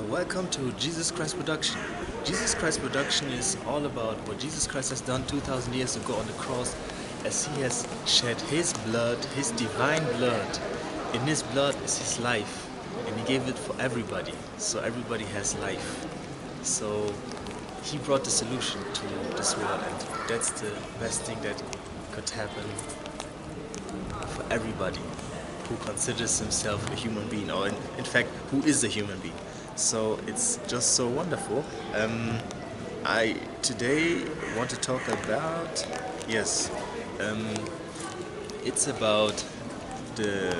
Welcome to Jesus Christ Production. Jesus Christ Production is all about what Jesus Christ has done 2000 years ago on the cross, as he has shed his blood, his divine blood. In his blood is his life, and he gave it for everybody, so everybody has life. So he brought the solution to this world, and that's the best thing that could happen for everybody who considers himself a human being, or in fact who is a human being. So it's just so wonderful. I today want to talk about, it's about the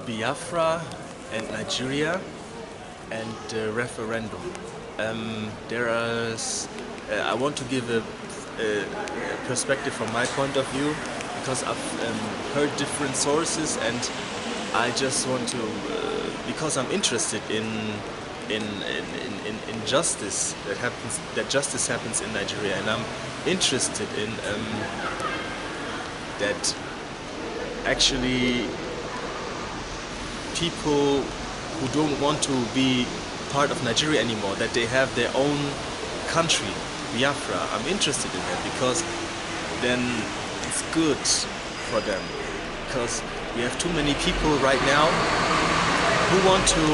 Biafra and Nigeria and the referendum. I want to give a perspective from my point of view, because I've heard different sources, and I just want to, because I'm interested in justice that justice happens in Nigeria, and I'm interested in that actually people who don't want to be part of Nigeria anymore, that they have their own country, Biafra. I'm interested in that, because then it's good for them, because we have too many people right now who want to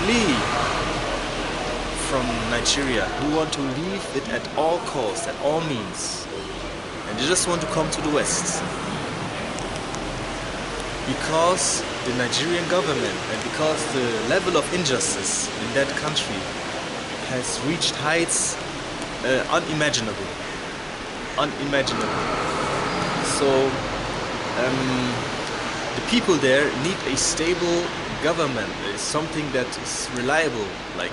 flee from Nigeria, who want to leave it at all costs, at all means, and they just want to come to the West. Because the Nigerian government, and because the level of injustice in that country has reached heights unimaginable. So the people there need a stable government, something that is reliable. Like,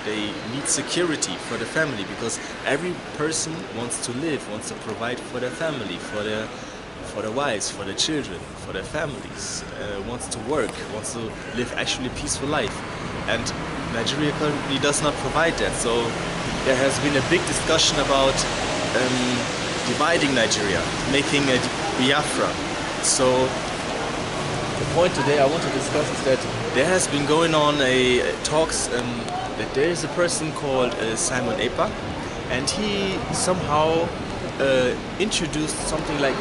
they need security for the family, because every person wants to live, wants to provide for their family, for their wives, for their children, for their families, wants to work, wants to live actually a peaceful life. And Nigeria currently does not provide that. So there has been a big discussion about dividing Nigeria, making a Biafra. So the point today I want to discuss is that there has been going on talks that there is a person called Simon Epa, and he somehow introduced something like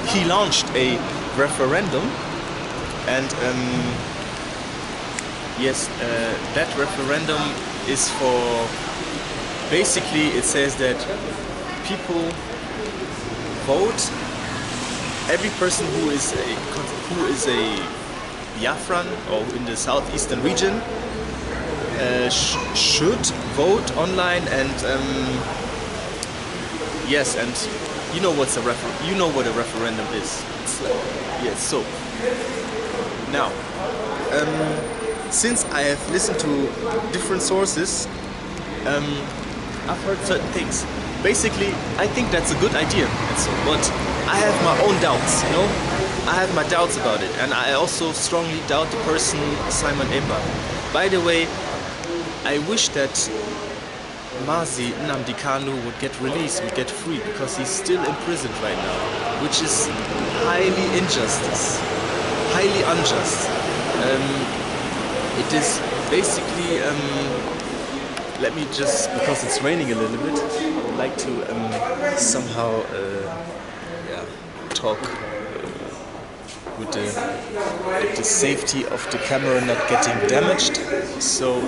he launched a referendum, and that referendum is for, basically it says that people vote, every person who is a Biafran or in the southeastern region should vote online, and and you know what a referendum is. It's so now since I have listened to different sources, I've heard certain things. Basically, I think that's a good idea, and so, but I have my own doubts, I have my doubts about it, and I also strongly doubt the person Simon Epa. By the way, I wish that Mazi Nnamdi Kanu would get released, would get free, because he's still imprisoned right now, which is highly unjust. It is basically, let me just, because it's raining a little bit, I would like to somehow talk with the safety of the camera not getting damaged. So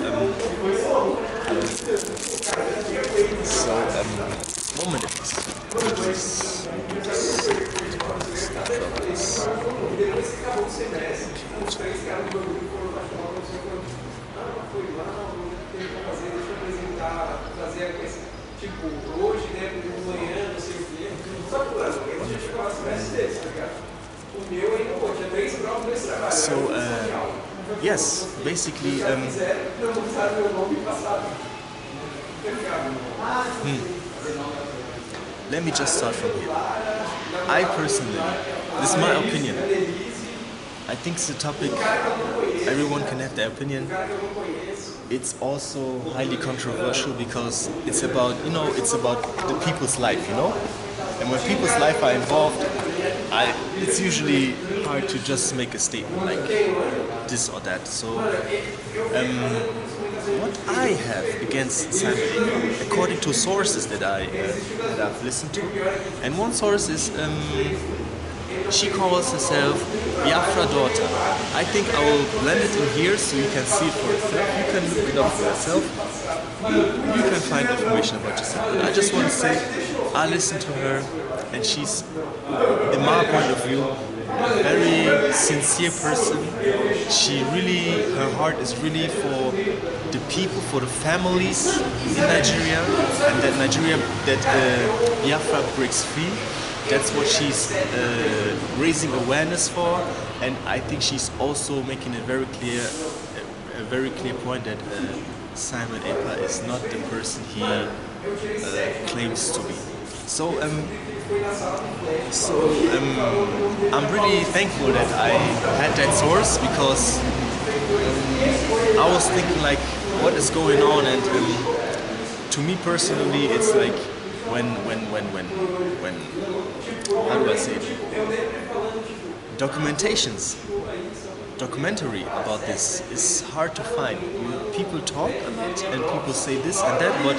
moment please. So yes, basically let me just start from here. I personally, this is my opinion, I think it's a topic everyone can have their opinion. It's also highly controversial, because it's about the people's life, and when people's life are involved, it's usually hard to just make a statement like this or that. So what I have against Simon Ekpa, according to sources that I've listened to, and one source is she calls herself Biafra daughter. I think I will blend it in here so you can see it for yourself. You can look it up for yourself. You can find information about yourself. But I just want to say, I listen to her, and she's, in my point of view, a very sincere person. Her heart is really for the people, for the families in Nigeria, and that Biafra breaks free. That's what she's raising awareness for, and I think she's also making a very clear point that Simon Ekpa is not the person he claims to be. So I'm really thankful that I had that source, because I was thinking like, what is going on, and to me personally, it's like when how do I say it? Documentary about this is hard to find. People talk a lot and people say this and that, but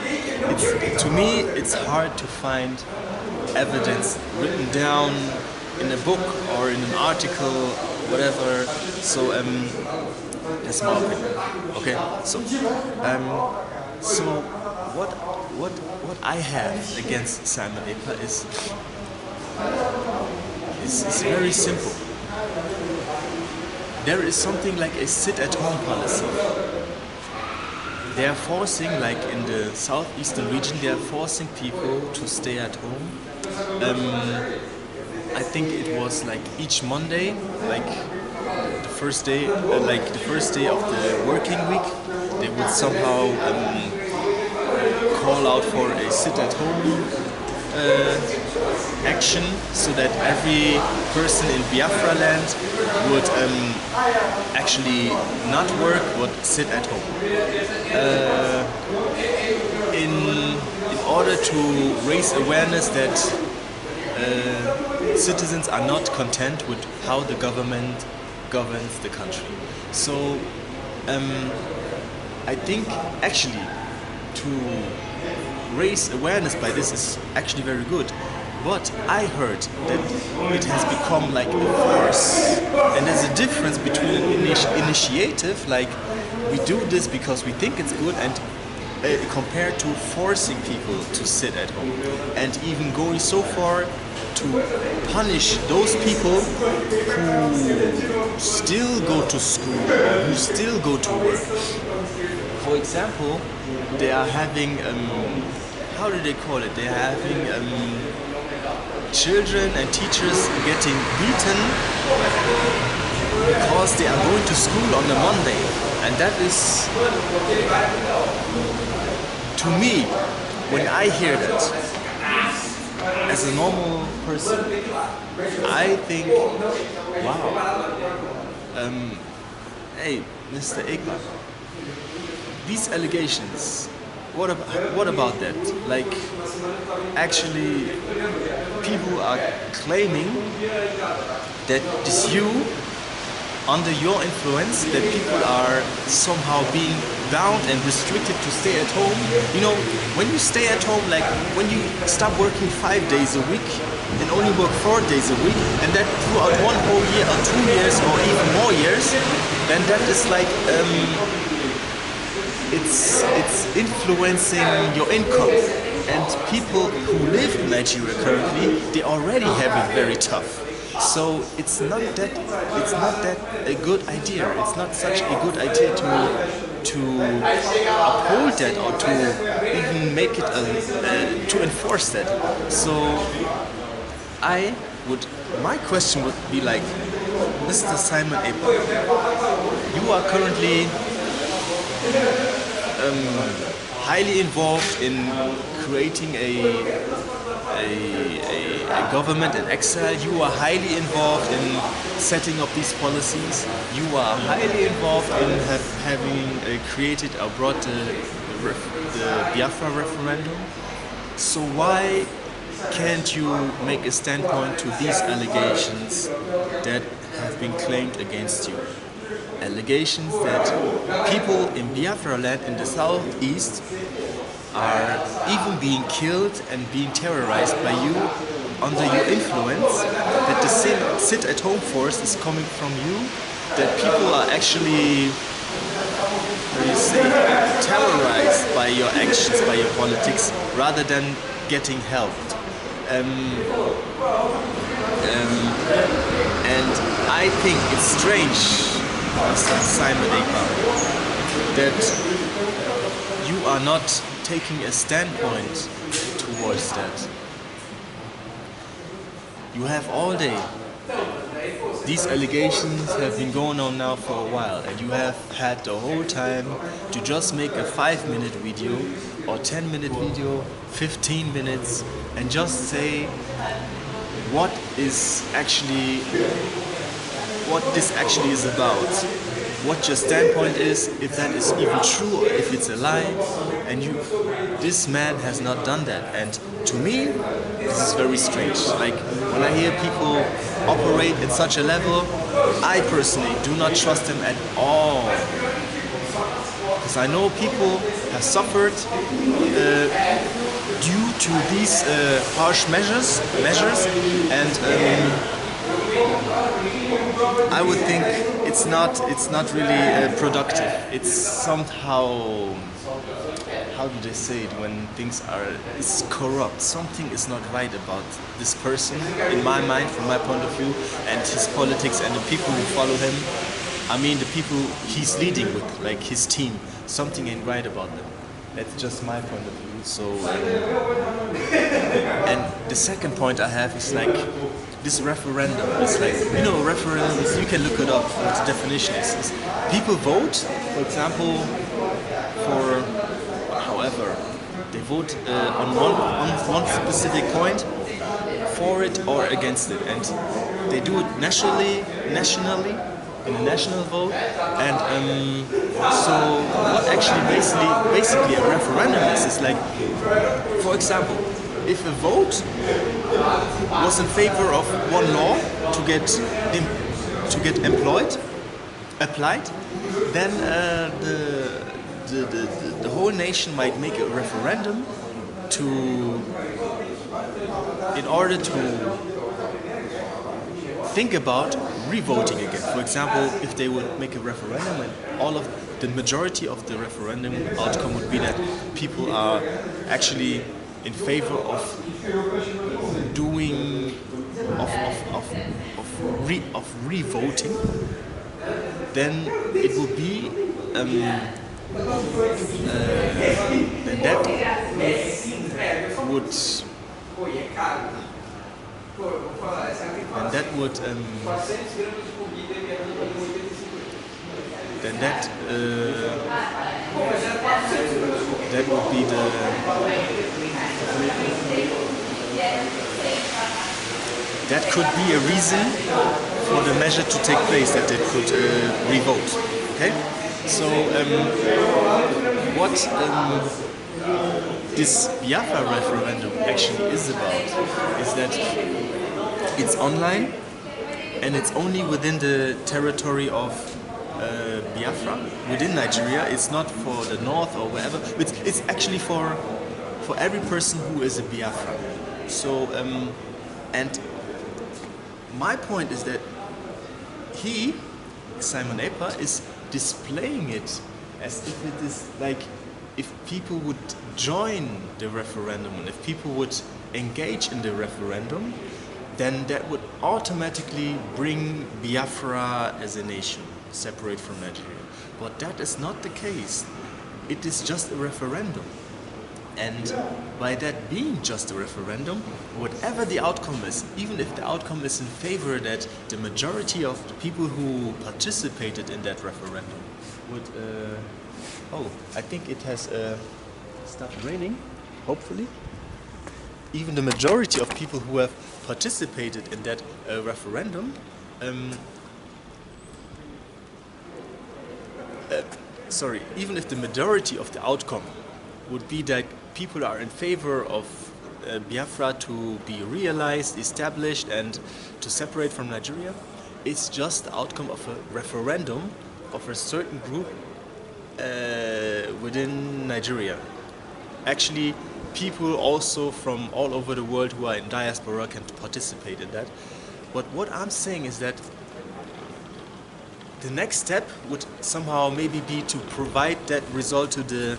to me it's hard to find evidence written down in a book or in an article, whatever. So that's my opinion. Okay, so what I have against Simon Ekpa is very simple. There is something like a sit-at-home policy. They are forcing, like in the southeastern region, they are forcing people to stay at home. I think it was like each Monday, like the first day of the working week, they would somehow call out for a sit-at-home action, so that every person in Biafra land would actually not work, but sit at home. In order to raise awareness that citizens are not content with how the government governs the country. So I think actually to raise awareness by this is actually very good. But I heard that it has become like a force, and there's a difference between an initiative, like we do this because we think it's good, and compared to forcing people to sit at home, and even going so far to punish those people who still go to school or who still go to work. For example, they are having how do they call it? They are having children and teachers getting beaten because they are going to school on a Monday, and that is, to me, when I hear that, as a normal person, I think, wow, hey, Mr. Ekpa, these allegations, what about that? Like, actually, people are claiming that it's you, under your influence, that people are somehow being bound and restricted to stay at home. You know, when you stay at home, like when you stop working 5 days a week and only work 4 days a week, and that throughout 1 whole year or 2 years or even more years, then that is like it's influencing your income. And people who live in Nigeria currently, they already have it very tough. So it's not that a good idea. It's not such a good idea to uphold that, or to even make it to enforce that. So my question would be like, Mr. Simon Ekpa, you are currently highly involved in creating a government in exile. You are highly involved in setting up these policies. You are highly involved in having created or brought the Biafra referendum. So why can't you make a standpoint to these allegations that have been claimed against you? Allegations that people in Biafra land in the southeast are even being killed and being terrorized by you under your influence, that the sit-at-home force is coming from you, that people are actually, how do you say, terrorized by your actions, by your politics, rather than getting helped. And I think it's strange, Mr. Simon Ekman, that you are not taking a standpoint towards that. You have all day. These allegations have been going on now for a while, and you have had the whole time to just make a 5-minute video or 10-minute video, 15 minutes, and just say what this actually is about, what your standpoint is, if that is even true or if it's a lie. And this man has not done that, and to me this is very strange. Like, when I hear people operate at such a level, I personally do not trust them at all, because I know people have suffered due to these harsh measures, and I would think it's not really productive. It's somehow, how do they say it, when things it's corrupt. Something is not right about this person, in my mind, from my point of view, and his politics and the people who follow him. I mean, the people he's leading with, like his team. Something ain't right about them. That's just my point of view. So, and the second point I have is like, this referendum. It's like, referendums, you can look it up, what the definition is. People vote, for example, for however, they vote on one specific point, for it or against it, and they do it nationally, in a national vote. And so what actually basically a referendum is like, for example, if a vote was in favor of one law to get applied, then the whole nation might make a referendum in order to think about revoting again. For example, if they would make a referendum and the majority of the referendum outcome would be that people are actually in favor of revoting, then it would be then that would be that could be a reason for the measure to take place, that they could revote. Okay, so what this Biafra referendum actually is about is that it's online and it's only within the territory of Biafra, within Nigeria. It's not for the north or wherever. It's actually for every person who is a Biafra. So and my point is that Simon Ekman, is displaying it as if it is like, if people would join the referendum and if people would engage in the referendum, then that would automatically bring Biafra as a nation separate from Nigeria. But that is not the case. It is just a referendum. And by that being just a referendum, whatever the outcome is, even if the outcome is in favor that the majority of the people who participated in that referendum would... I think it has stopped raining, hopefully. Even the majority of people who have participated in that referendum even if the majority of the outcome would be that people are in favor of Biafra to be realized, established, and to separate from Nigeria, it's just the outcome of a referendum of a certain group within Nigeria. Actually, people also from all over the world who are in diaspora can participate in that. But what I'm saying is that the next step would somehow maybe be to provide that result to the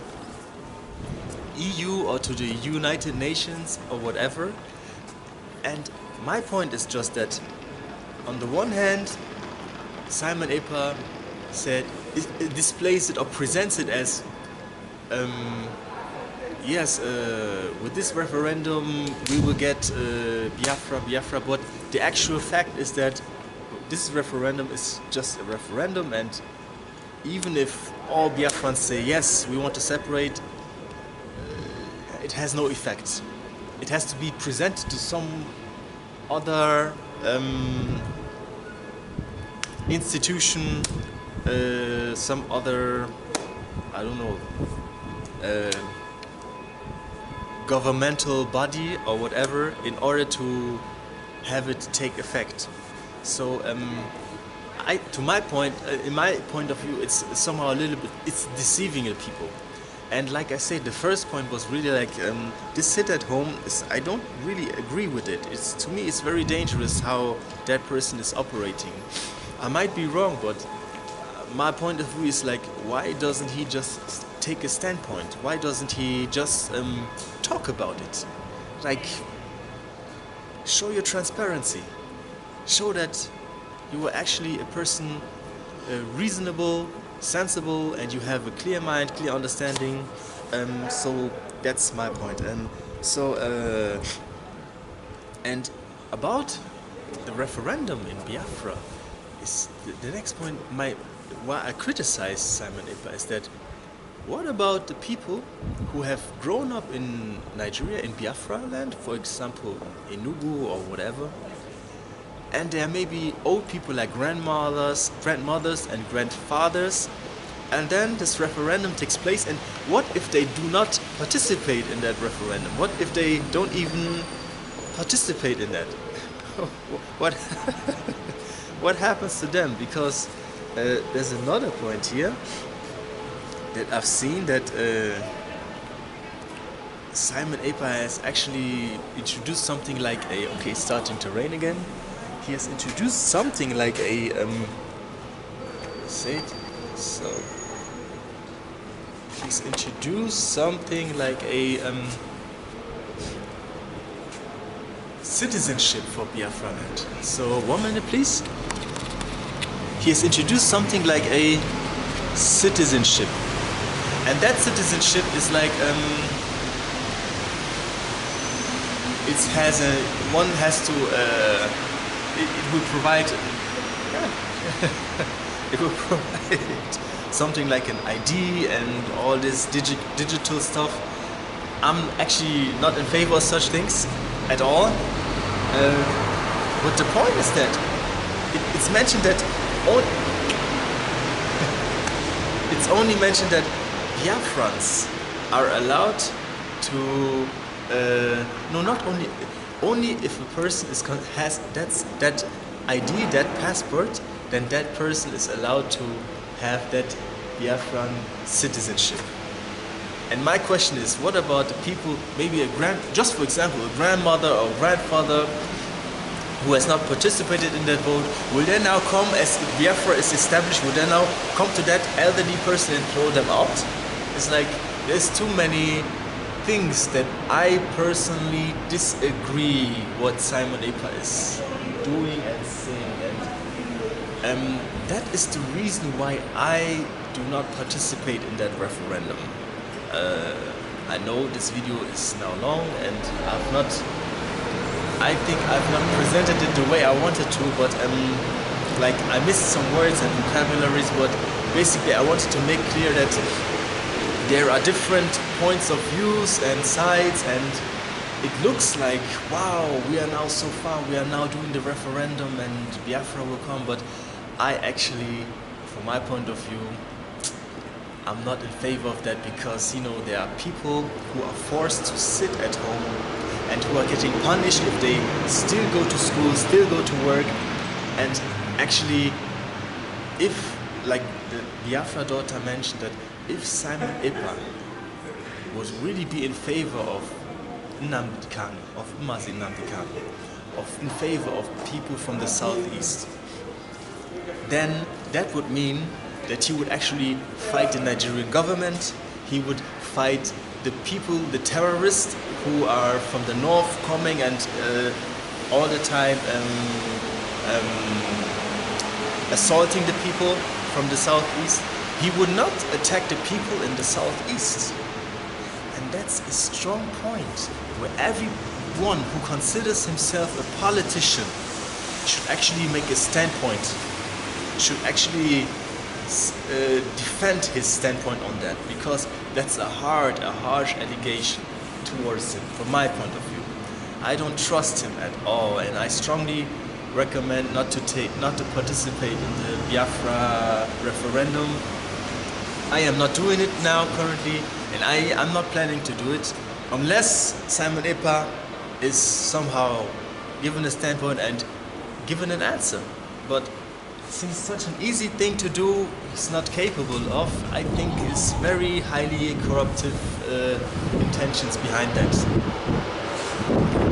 EU or to the United Nations or whatever. And my point is just that on the one hand, Simon Epa said, it displays it or presents it as yes, with this referendum we will get Biafra, but the actual fact is that this referendum is just a referendum, and even if all Biafrans say yes, we want to separate, it has no effect. It has to be presented to some other institution, some other, I don't know, governmental body or whatever, in order to have it take effect. So to my point, in my point of view, it's somehow a little bit, it's deceiving the people. And like I said, the first point was really like this sit at home is, I don't really agree with it. It's, to me, it's very dangerous how that person is operating. I might be wrong, but my point of view is like, why doesn't he just take a standpoint? Why doesn't he just talk about it? Like, show your transparency. Show that you are actually a person reasonable, sensible, and you have a clear mind, clear understanding. So that's my point. And so and about the referendum in Biafra is the next point. Why I criticize Simon Epa is that, what about the people who have grown up in Nigeria, in Biafra land, for example, Enugu or whatever, and there may be old people like grandmothers and grandfathers, and then this referendum takes place, and what if they do not participate in that referendum? What if they don't even participate in that? What happens to them? Because there's another point here that I've seen, that Simon Epa has actually introduced something like a, okay, it's starting to rain again. He has introduced something like a so he's introduced something like a citizenship for Biafra land. So 1 minute please. He has introduced something like a citizenship, and that citizenship is like it has a, one has to it will provide it will provide something like an ID and all this digital stuff. I'm actually not in favor of such things at all. But the point is that it's mentioned that it's only mentioned that Biafrans are allowed to no, not only if a person has that ID, that passport, then that person is allowed to have that Biafran citizenship. And my question is, what about the people, maybe just for example, a grandmother or grandfather who has not participated in that vote? Will they now come, as Biafra is established, will they now come to that elderly person and throw them out? It's like, there's too many things that I personally disagree what Simon Epa is doing and saying, and that is the reason why I do not participate in that referendum. I know this video is now long, and I think I've not presented it the way I wanted to, but like I missed some words and vocabularies, but basically I wanted to make clear that there are different points of views and sides, and it looks like, wow, we are now so far, we are now doing the referendum and Biafra will come, but I actually, from my point of view, I'm not in favor of that, because, you know, there are people who are forced to sit at home and who are getting punished if they still go to school, still go to work. And actually, if, like the Biafra daughter mentioned, that if Simon Epa would really be in favor of Nnamdi Kanu, of Mazi Nnamdi Kanu, in favor of people from the southeast, then that would mean that he would actually fight the Nigerian government, he would fight the people, the terrorists who are from the north coming and all the time assaulting the people from the southeast. He would not attack the people in the southeast. And that's a strong point, where everyone who considers himself a politician should actually make a standpoint, should actually defend his standpoint on that, because that's a harsh allegation towards him from my point of view. I don't trust him at all, and I strongly recommend not to participate in the Biafra referendum. I am not doing it now currently, and I'm not planning to do it unless Simon Epa is somehow given a standpoint and given an answer. But since such an easy thing to do he's not capable of, I think is very highly corruptive intentions behind that.